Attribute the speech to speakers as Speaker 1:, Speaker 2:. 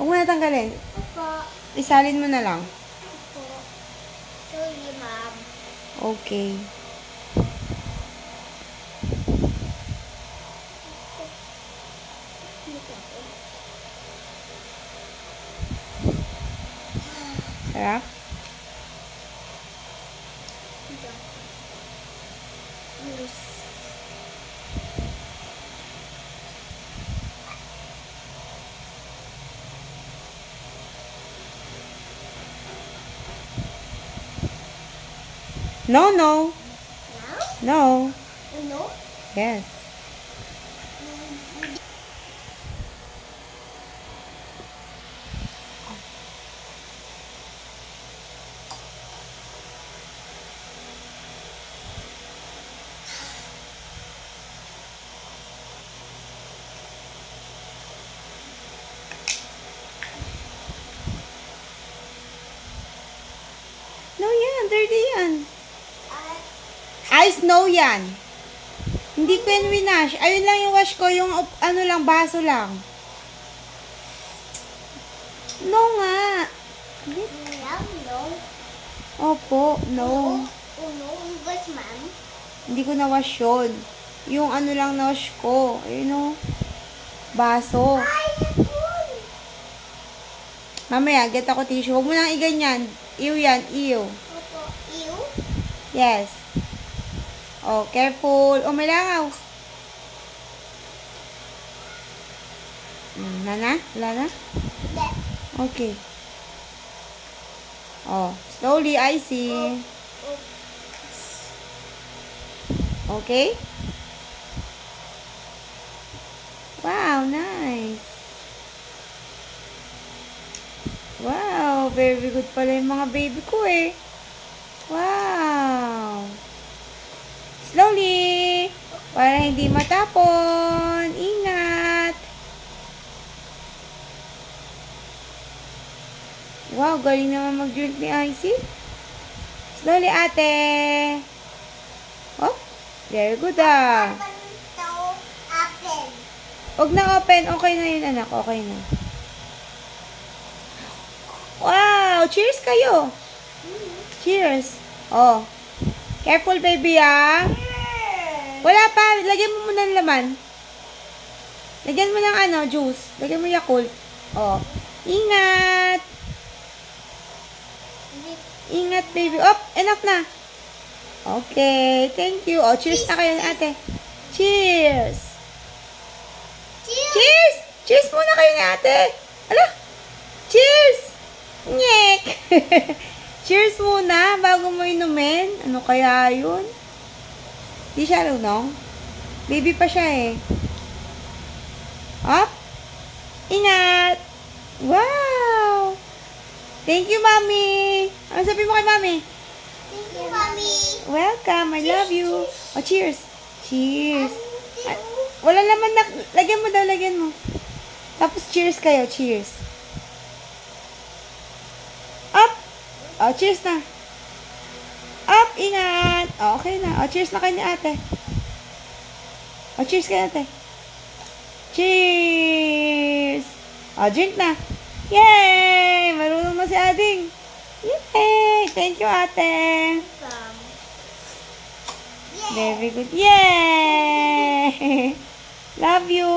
Speaker 1: Huwag mo na tanggalin.
Speaker 2: Opo.
Speaker 1: Isalin mo na lang.
Speaker 2: Opo. Sorry, ma'am.
Speaker 1: Okay. Sarap? No, no. No.
Speaker 2: No?
Speaker 1: Yes. No yan, dirty yan. Ice no yan. Hindi ko yan winash. Ayun lang yung wash ko, yung ano lang, baso lang. No nga.
Speaker 2: No.
Speaker 1: Opo, no.
Speaker 2: Oh, no. Yes, ma'am.
Speaker 1: Hindi ko na-wash yun. Yung ano lang na-wash ko. Ayun o. Baso.
Speaker 2: Ay, yun.
Speaker 1: Mamaya, get ako tissue. Huwag mo nang iganyan. Ew yan, ew.
Speaker 2: Opo. Ew?
Speaker 1: Yes. Oh, careful. Oh, may langaw. Wala na? Wala na?
Speaker 2: Hindi.
Speaker 1: Okay. Oh, slowly, I see. Okay? Wow, nice. Wow, very good pala yung mga baby ko eh. Wow. Slowly. Para hindi matapon. Ingat. Wow, galing naman mag-drink ni Icy. Slowly, ate. Oh, very good ah. Huwag na open. Okay na yun, anak. Okay na. Wow, cheers kayo. Cheers. Oh. Careful, baby, ah. Wala pa. Lagyan mo muna ng laman. Lagyan mo ng ano, juice. Lagyan mo Yakult. Oh. Ingat. Ingat, baby. Oh, enough na. Okay. Thank you. Oh, cheers na kayo, ate. Cheers. Cheers. Cheers muna kayo ni ate. Ala. Cheers. Nyek. Cheers muna bago mo inumin. Ano kaya yun? Di siya lunong? Baby pa siya eh. Up. Ingat. Wow. Thank you, Mommy. Ano sabi mo kay Mommy?
Speaker 2: Thank you, Mommy.
Speaker 1: Welcome. I love you. Oh, cheers. Cheers. Ah, wala naman na. Lagyan mo daw, lagyan mo. Tapos cheers kayo. Cheers. Up. Oh, cheers na. Up, ingat. Oh, okay na. Oh, cheers na kayo ni ate. Oh, cheers kayo ate. Cheers. Oh, drink na. Yay! Marunong na si Ading. Yay! Thank you, ate. Very good. Yay! Love you.